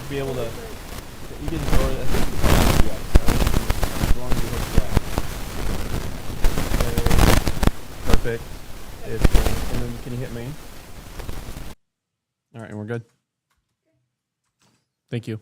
to be able to. You can throw it. I think you can do that. As long as you hit that. Okay. Perfect. It's and then can you hit main? All right, and we're good. Thank you.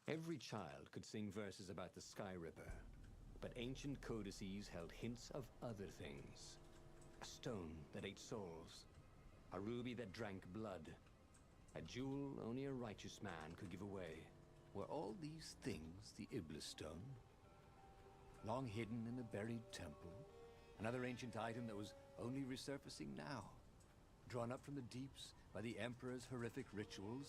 Every child could sing verses about the Sky Ripper, but ancient codices held hints of other things. A stone that ate souls, a ruby that drank blood, a jewel only a righteous man could give away. Were all these things the Iblis stone? Long hidden in a buried temple? Another ancient item that was only resurfacing now? Drawn up from the deeps by the Emperor's horrific rituals?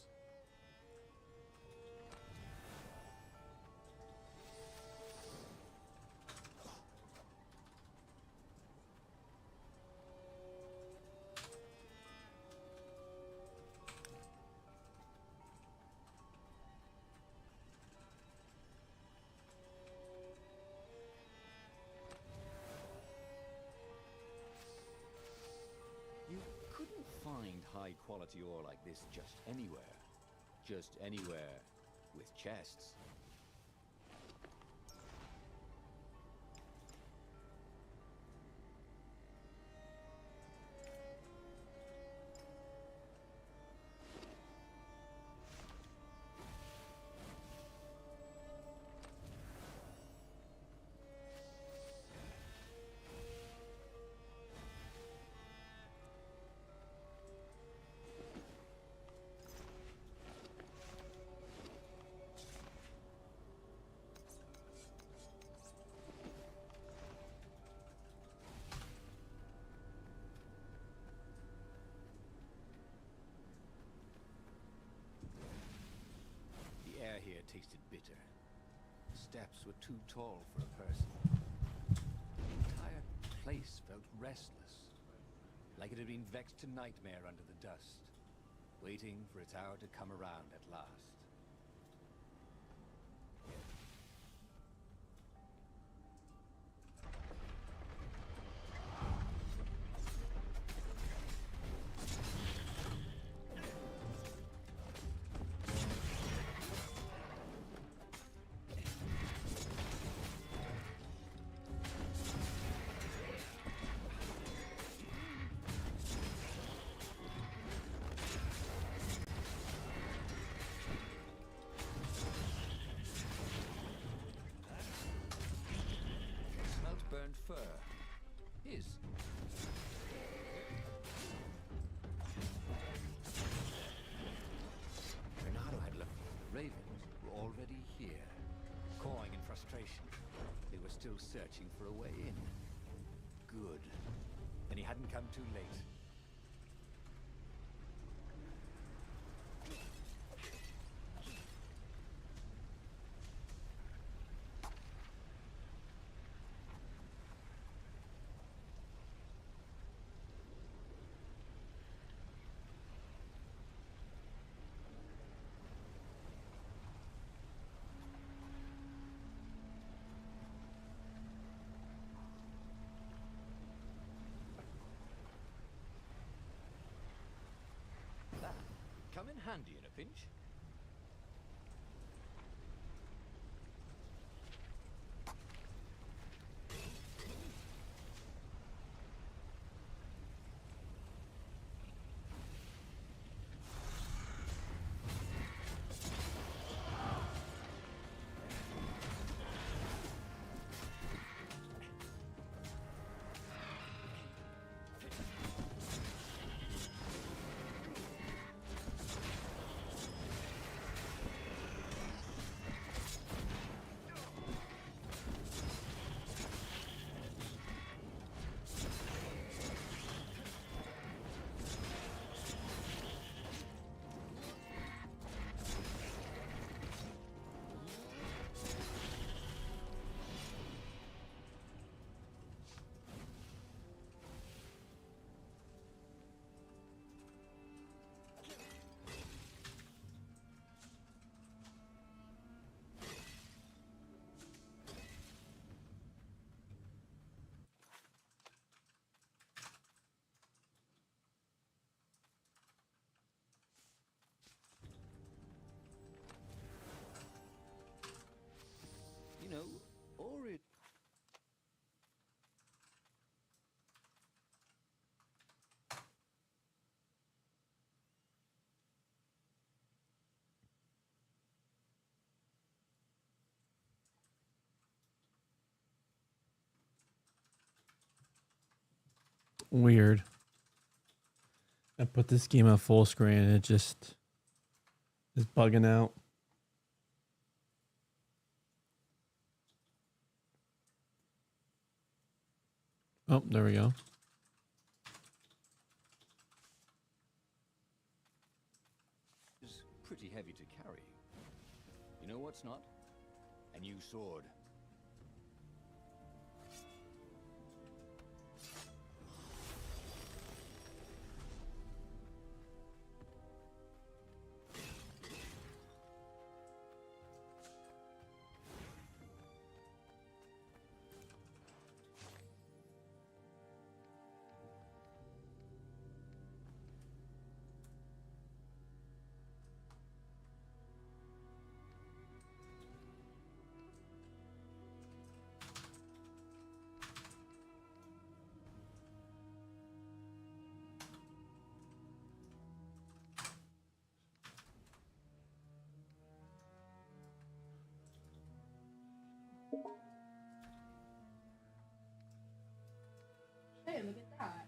Find high-quality ore like this just anywhere. Just anywhere with chests. Here tasted bitter. The steps were too tall for a person. The entire place felt restless, like it had been vexed to nightmare under the dust, waiting for its hour to come around at last. Burned fur. His. Bernardo had left. The ravens were already here, cawing in frustration. They were still searching for a way in. Good. Then he hadn't come too late. Come in handy in a pinch. Weird. I put this game on full screen and it just is bugging out. Oh, there we go. It's pretty heavy to carry. You know what's not? A new sword. Hey, look at that.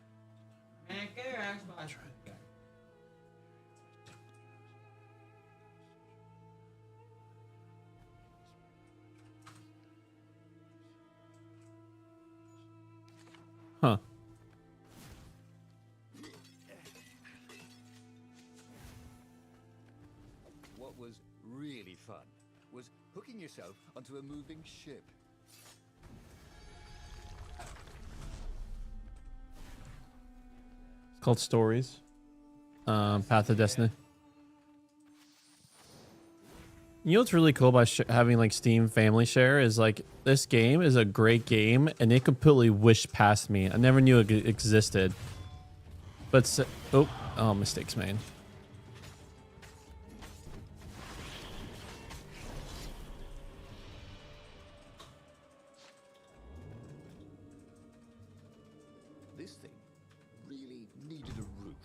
Man, get your Xbox. Huh. What was really fun was hooking yourself onto a moving ship. It's called Stories. Path of Destiny. You know what's really cool about having like Steam Family Share is like this game is a great game and it completely wished past me. I never knew it existed. But oh, mistakes made. This thing really needed a roof.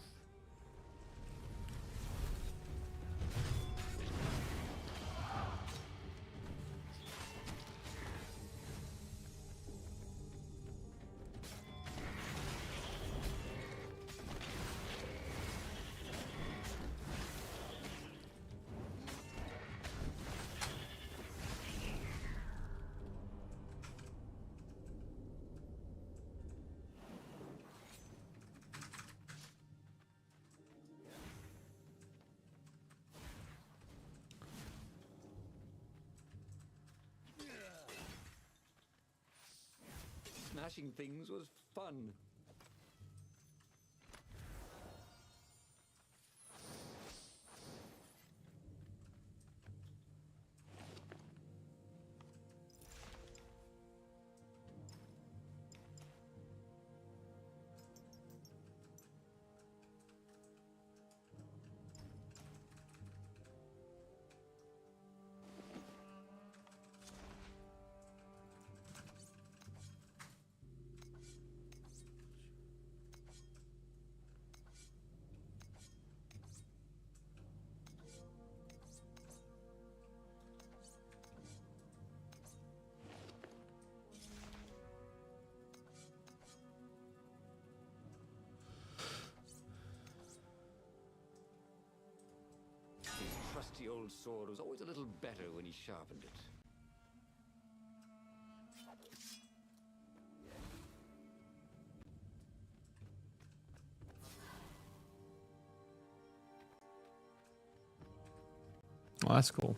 Smashing things was fun. His trusty old sword was always a little better when he sharpened it. Oh, that's cool.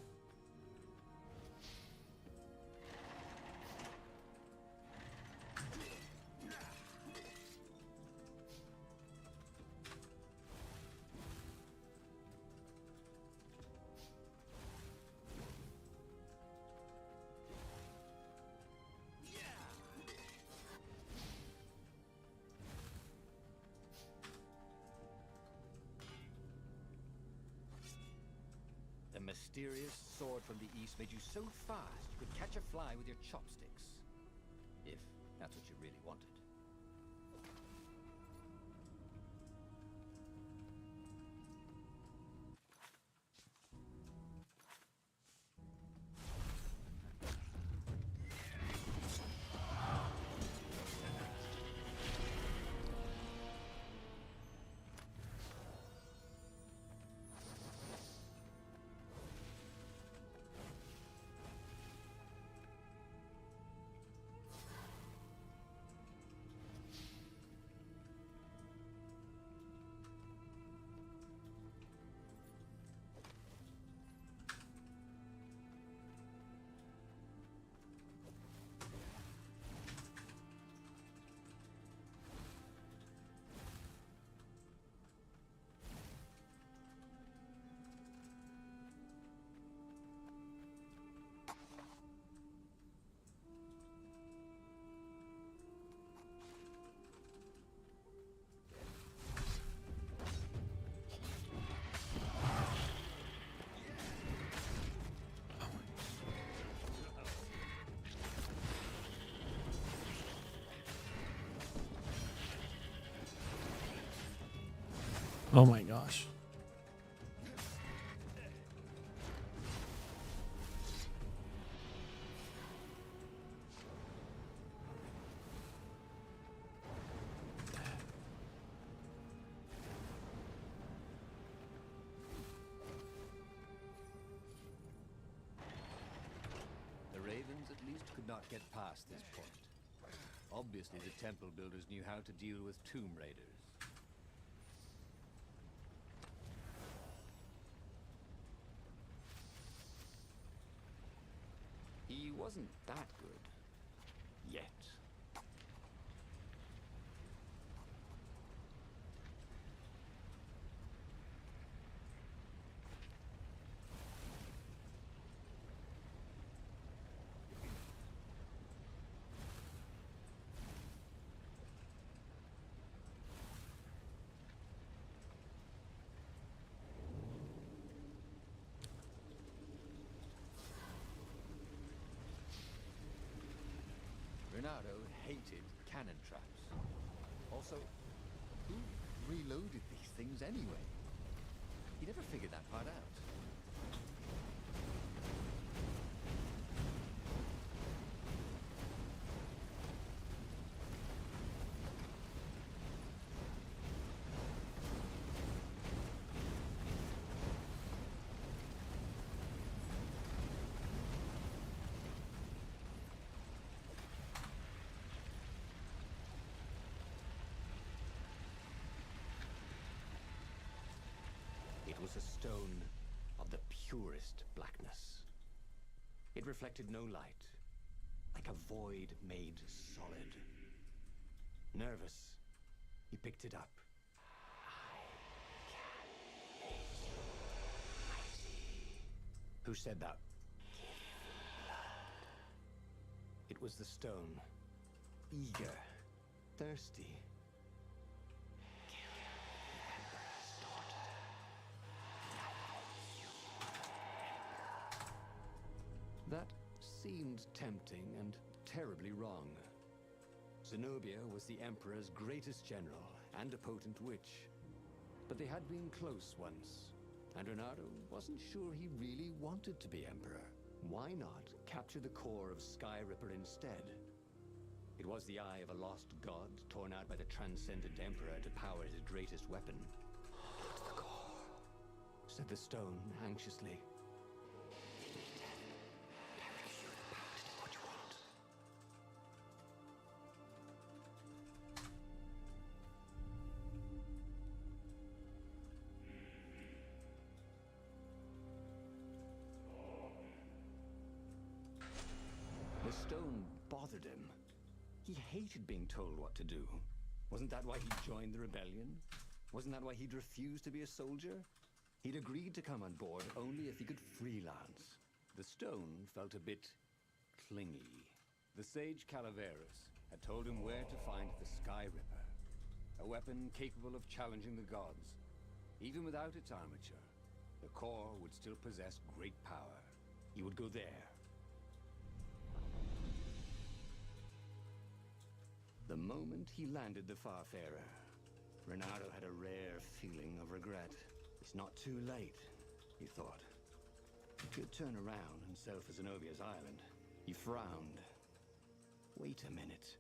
The mysterious sword from the east made you so fast you could catch a fly with your chopsticks. If that's what you really wanted. Oh my gosh. The Ravens at least could not get past this point. Obviously, the temple builders knew how to deal with tomb raiders. He wasn't that good. Yet. Renato hated cannon traps. Also, who reloaded these things anyway? He never figured that part out. It was a stone of the purest blackness. It reflected no light, like a void made solid. Nervous, he picked it up. I can make you mighty. Who said that? Give me blood. It was the stone, eager, thirsty. That seemed tempting and terribly wrong. Zenobia was the Emperor's greatest general and a potent witch. But they had been close once, and Renato wasn't sure he really wanted to be Emperor. Why not capture the core of Skyripper instead? It was the eye of a lost god torn out by the transcendent Emperor to power his greatest weapon. Hold the core, said the stone anxiously. The stone bothered him. He hated being told what to do. Wasn't that why he joined the rebellion? Wasn't that why he'd refused to be a soldier? He'd agreed to come on board only if he could freelance. The stone felt a bit clingy. The sage Calaveras had told him where to find the Skyripper, a weapon capable of challenging the gods. Even without its armature, the core would still possess great power. He would go there. The moment he landed the Farfarer, Renato had a rare feeling of regret. It's not too late, he thought. He could turn around and sail for Zenobia's island. He frowned. Wait a minute.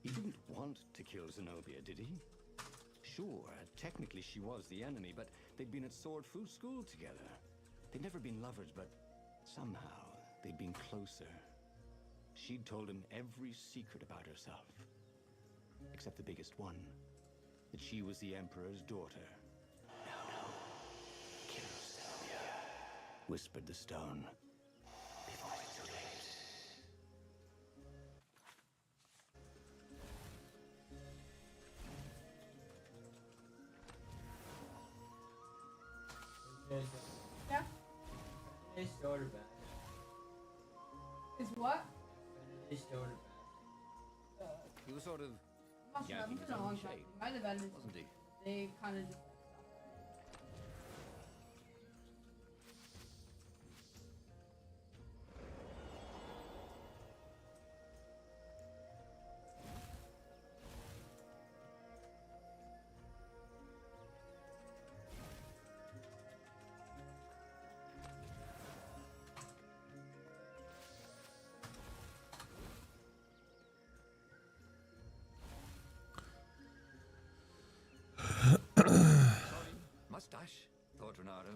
He didn't want to kill Zenobia, did he? Sure, technically she was the enemy, but they'd been at sword food school together. They'd never been lovers, but somehow they'd been closer. She'd told him every secret about herself. Except the biggest one, that she was the Emperor's daughter. No. Kill Zenobia, whispered the stone. Before it's too late. Yeah. They showed it back. Is what? They showed it He was sort of Must have gagging been his a own long time. shade, Might have been. wasn't he? They kind of just. flash? Thought Renato.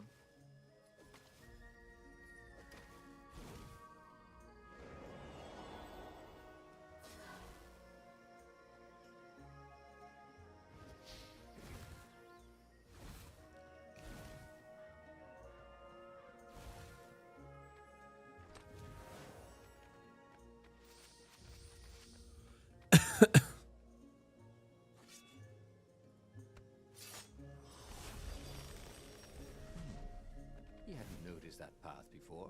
He hadn't noticed that path before.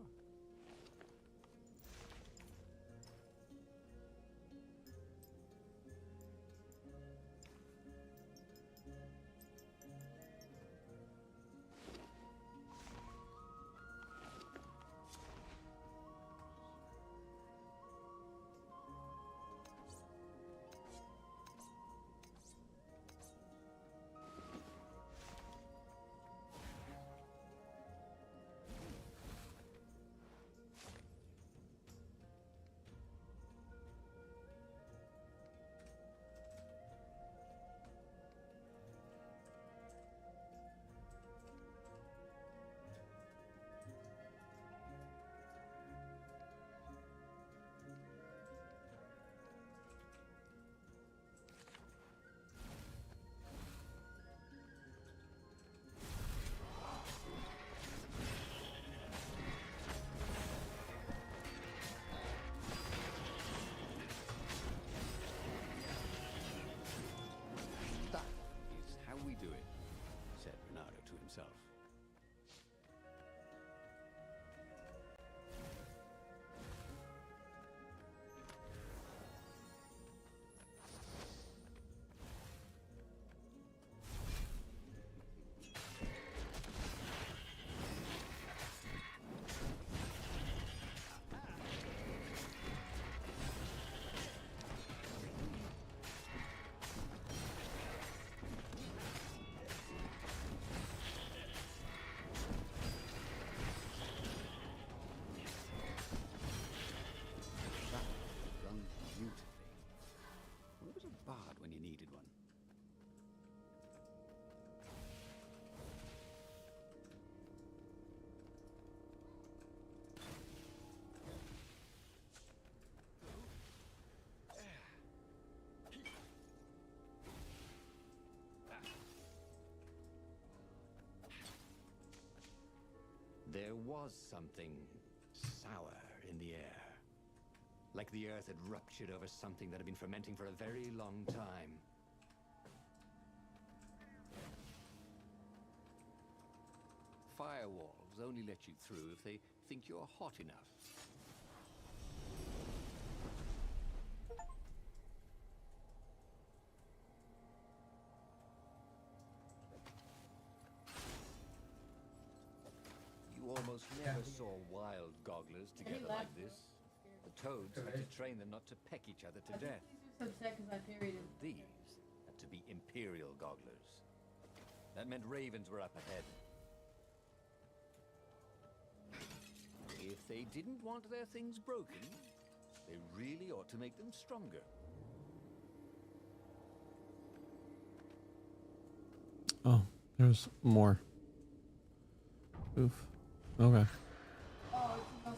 That is how we do it, said Renato to himself. Done beautifully. Where was a bard when you needed one? There was something sour in the air. Like the earth had ruptured over something that had been fermenting for a very long time. Firewalls only let you through if they think you're hot enough. You almost never saw wild gogglers together like this. The toads had to train them not to peck each other to death. Please do upset because I period. These had to be imperial gogglers. That meant ravens were up ahead. If they didn't want their things broken, they really ought to make them stronger. Oh, there's more. Oof. Okay. Oh, it's enough.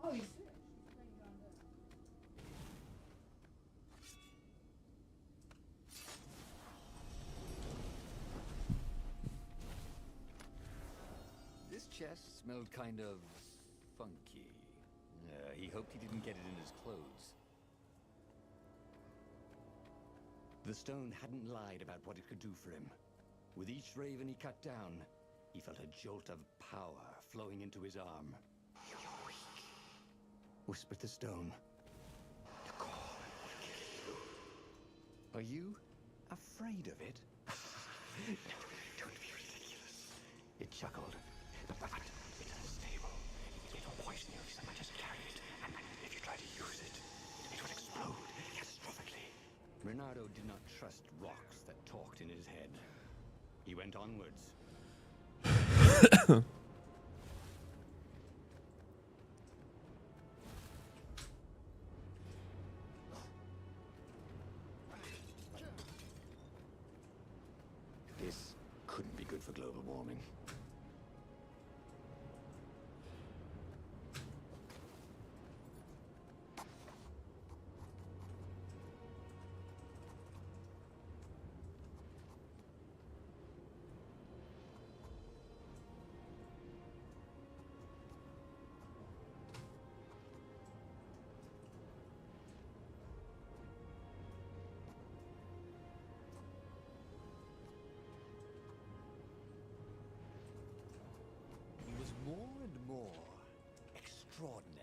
Oh, he's sick. He's laying down there. This chest smelled kind of funky. He hoped he didn't get it in his clothes. The stone hadn't lied about what it could do for him. With each raven he cut down, he felt a jolt of power flowing into his arm. You're weak, whispered the stone. The call will kill you. Are you afraid of it? No, don't be ridiculous. It chuckled. But it's unstable. It will poison you so much as carry it, and if you try to use it, Renato did not trust rocks that talked in his head. He went onwards. This couldn't be good for global warming. He was more and more extraordinary.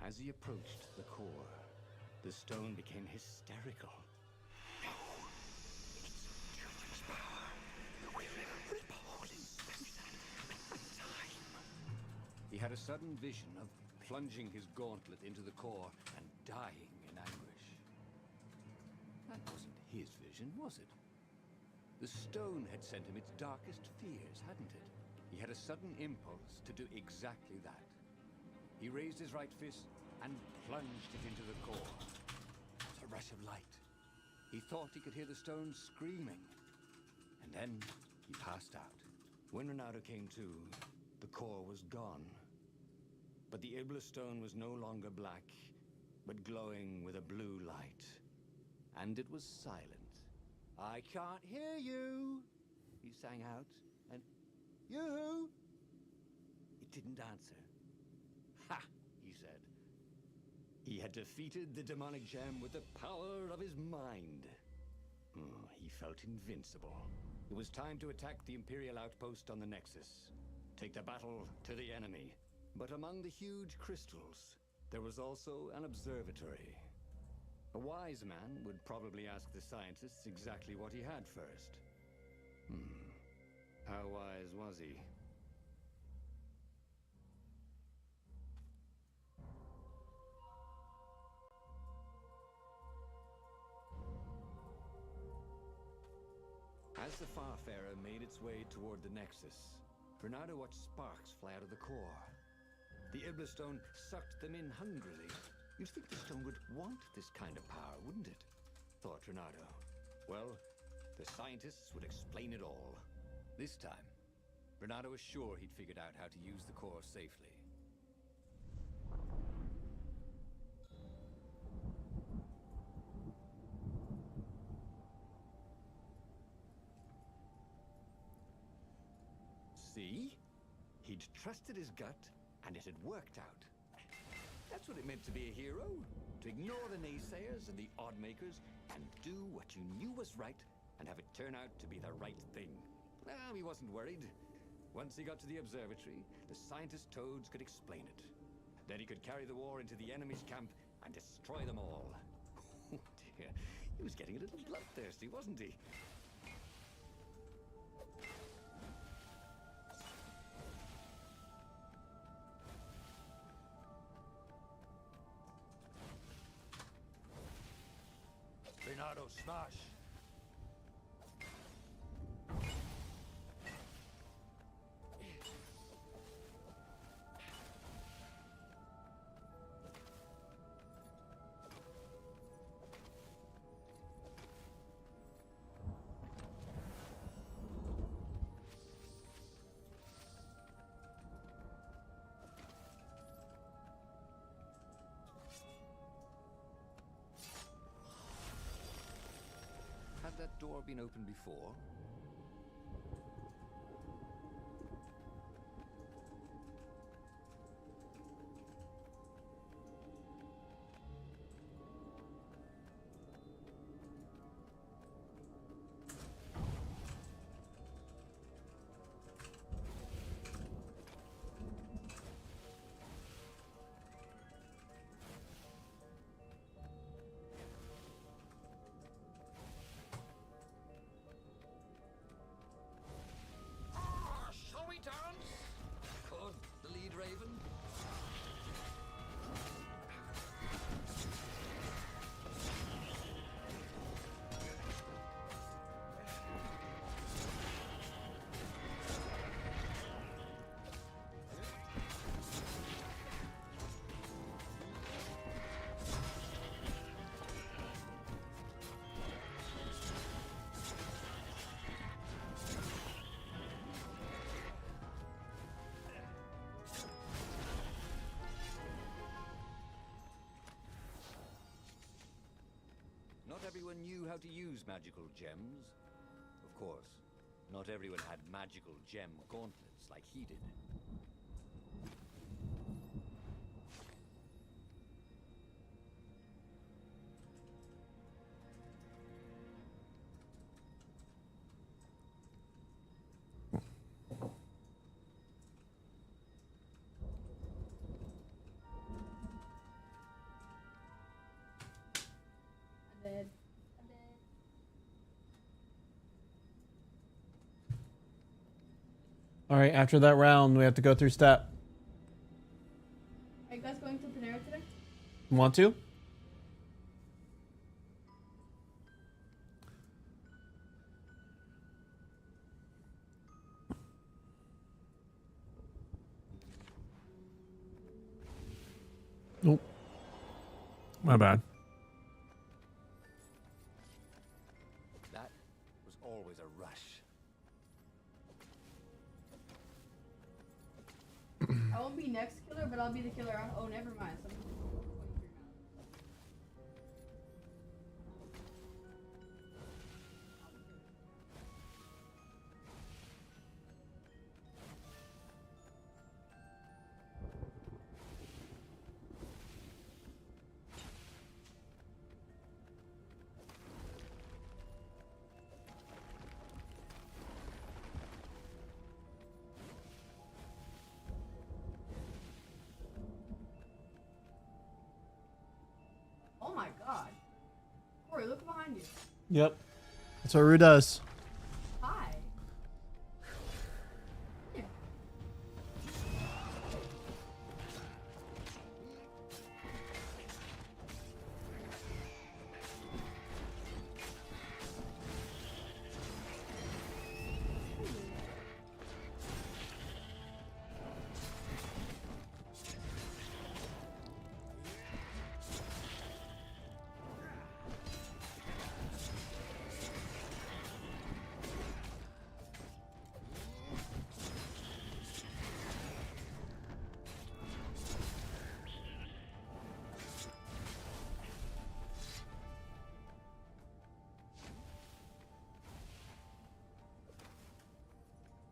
As he approached the core, the stone became hysterical. No! It's too much power. We'll rip a hole in space and time. He had a sudden vision of plunging his gauntlet into the core and dying in anguish. That wasn't his vision, was it? The stone had sent him its darkest fears, hadn't it? He had a sudden impulse to do exactly that. He raised his right fist and plunged it into the core. There was a rush of light. He thought he could hear the stone screaming. And then he passed out. When Renato came to, the core was gone. But the Iblis stone was no longer black, but glowing with a blue light. And it was silent. "I can't hear you," he sang out. And, "You?" It didn't answer. "Ha!" he said. He had defeated the demonic gem with the power of his mind. He felt invincible. It was time to attack the Imperial outpost on the Nexus. Take the battle to the enemy. But among the huge crystals, there was also an observatory. A wise man would probably ask the scientists exactly what he had first. How wise was he? As the Farfarer made its way toward the Nexus, Renato watched sparks fly out of the core. The Iblis stone sucked them in hungrily. You'd think the stone would want this kind of power, wouldn't it? Thought Renato. Well, the scientists would explain it all. This time, Renato was sure he'd figured out how to use the core safely. See? He'd trusted his gut, and it had worked out. That's what it meant to be a hero. To ignore the naysayers and the odd-makers, and do what you knew was right, and have it turn out to be the right thing. Well, he wasn't worried. Once he got to the observatory, the scientist toads could explain it. Then he could carry the war into the enemy's camp and destroy them all. Oh dear, he was getting a little bloodthirsty, wasn't he? Renato, smash! Had that door been opened before? Shall we dance? Could the lead raven? Not everyone knew how to use magical gems. Of course, not everyone had magical gem gauntlets like he did. I'm dead. I'm dead. All right, after that round, we have to go through step. Are you guys going to Panera today? Want to? Nope. My bad. That was always a rush. I won't be next killer, but I'll be the killer. Oh, never mind. So I'm 23 now. Oh my god. Corey, look behind you. Yep. That's what Rue does. Hi. Yeah.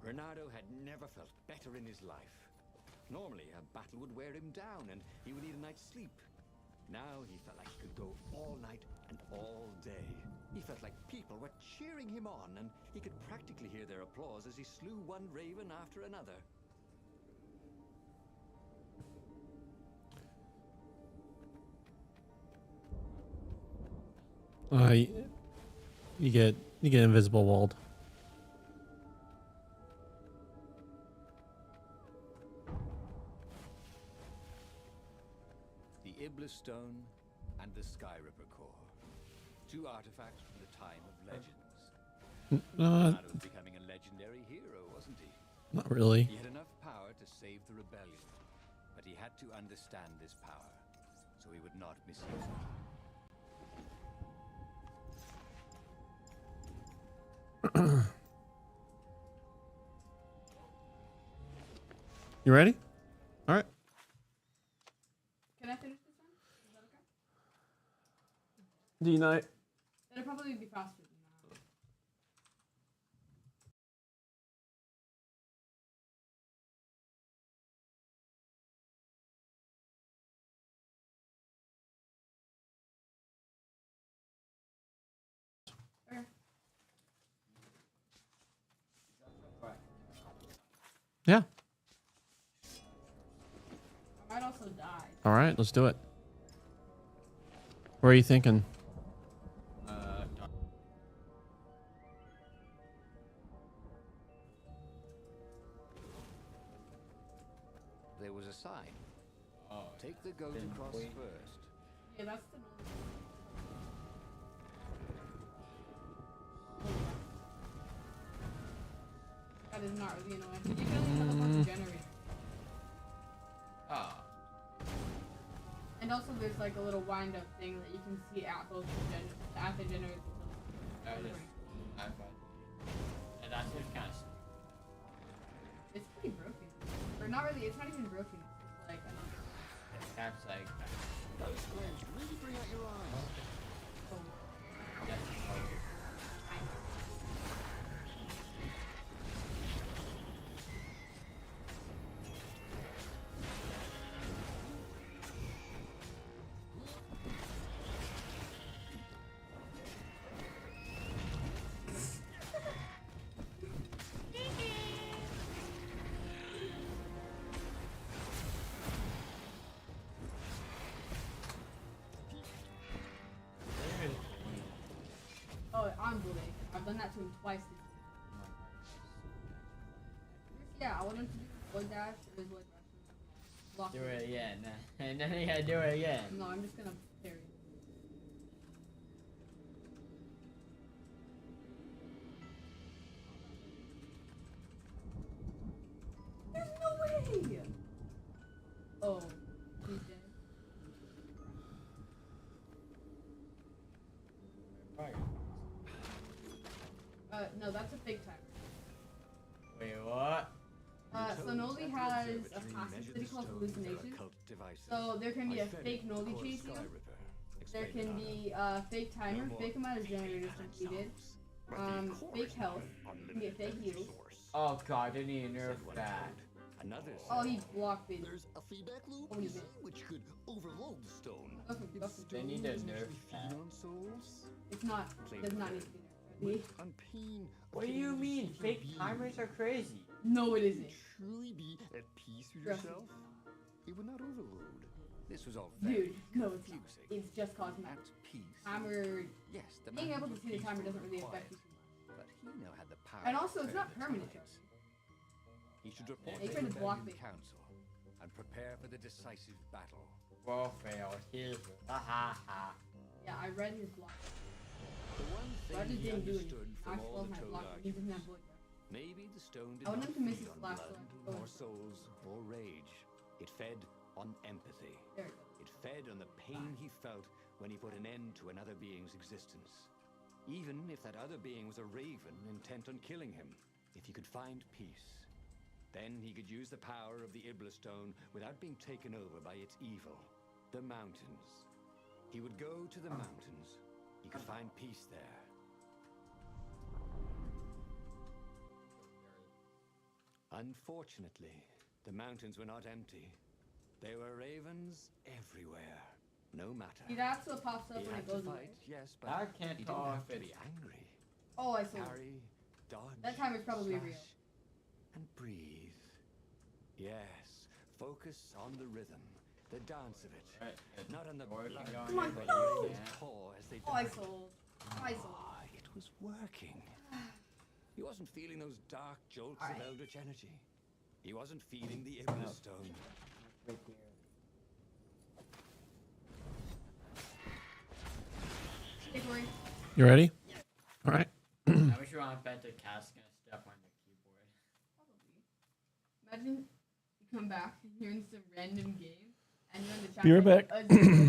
Bernardo had never felt better in his life. Normally, a battle would wear him down and he would need a night's sleep. Now he felt like he could go all night and all day. He felt like people were cheering him on and he could practically hear their applause as he slew one raven after another. You get invisible walled. The Iblis Stone and the Sky Ripper Core. Two artifacts from the time of legends. Bernardo was becoming a legendary hero, wasn't he? Not really. He had enough power to save the rebellion, but he had to understand this power, so he would not misuse it. You ready? All right. Can I finish this one? Is that okay? Do you not? It'll probably be faster than that. Yeah. I might also die. All right, let's do it. What are you thinking? There was a sign. Oh, Take the goat Didn't across wait. first. Yeah, that's the normal. That is not really annoying. You can only teleport the generator. oh. And also there's like a little wind up thing that you can see at both the generator. That was I thought. And that's just kind of stupid. It's pretty broken. Or not really, it's not even broken. It's like another. That's like. Those flames really bring out your eyes. Oh, That's oh, I'm bullying. I've done that to him twice this year. Yeah, I want him to do void dash or his void dash. Block do him. it again. And then you gotta do it again. No, I'm just gonna parry. There's no way! Oh, he's dead. No, that's a fake timer. Wait, what? So Noli has a passive that he calls hallucination. So there can be a fake Noli chase you. There can be a fake timer, fake amount of generators completed, fake health, you can get fake heals. Oh god, they need to nerf that. Oh, he blocked it. There's a feedback loop, Oh, you he's see, dead. which could overload the stone. They need to nerf Feed that. on souls. It's not, does not need to be nerfed. On pain of What do you getting mean? your Fake being. timers are crazy. No, it isn't. Truly be at peace with Trust me. yourself. It would not overload. This was all Dude, very no, it's not. confusing. It's just cosmetic. At peace. Timer, Yes, the being man able to was see the timer peaceful doesn't really and affect you quiet, too much. but he now had the power. And to also, it's turn not the permanent. tides. He should report They to tried the to block Rebellion me. Council and prepare for the decisive battle. Well, failed. Here's ha ha ha. Yeah, I read his block. The one So I thing just he didn't do it. understood I from all exposed the my told block. He doesn't have arguments, blood. maybe the stone did I want not him to miss feed his on flash, blood, so I can or go. souls, or rage. It fed on empathy. There we go. It fed on the pain he felt when he put an end to another being's existence. Even if that other being was a raven intent on killing him, if he could find peace, then he could use the power of the Ibla stone without being taken over by its evil. The mountains. He would go to the mountains. He could find peace there. Unfortunately, the mountains were not empty. There were ravens everywhere. No matter. See, that's what pops up He when had it to goes away. fight, yes, but I can't he didn't tell have if to be it's angry. Oh, I saw it. Parry, dodge, That timer's probably slash, real. and breathe. Yes, focus on the rhythm, the dance of it, Right. not on the Or blood. going Come on, in, but no! you can't. Paw as they Oh, I died. sold. I sold. Ah, it was working. He wasn't feeling those dark jolts of Alright. eldritch energy. He wasn't feeding the Ibla stone. Hey, Corey. You ready? All right. I wish you want bet the cat's gonna step on the keyboard. Imagine you come back and you're in some random game and you're in the chat. Be right like, back. "Zero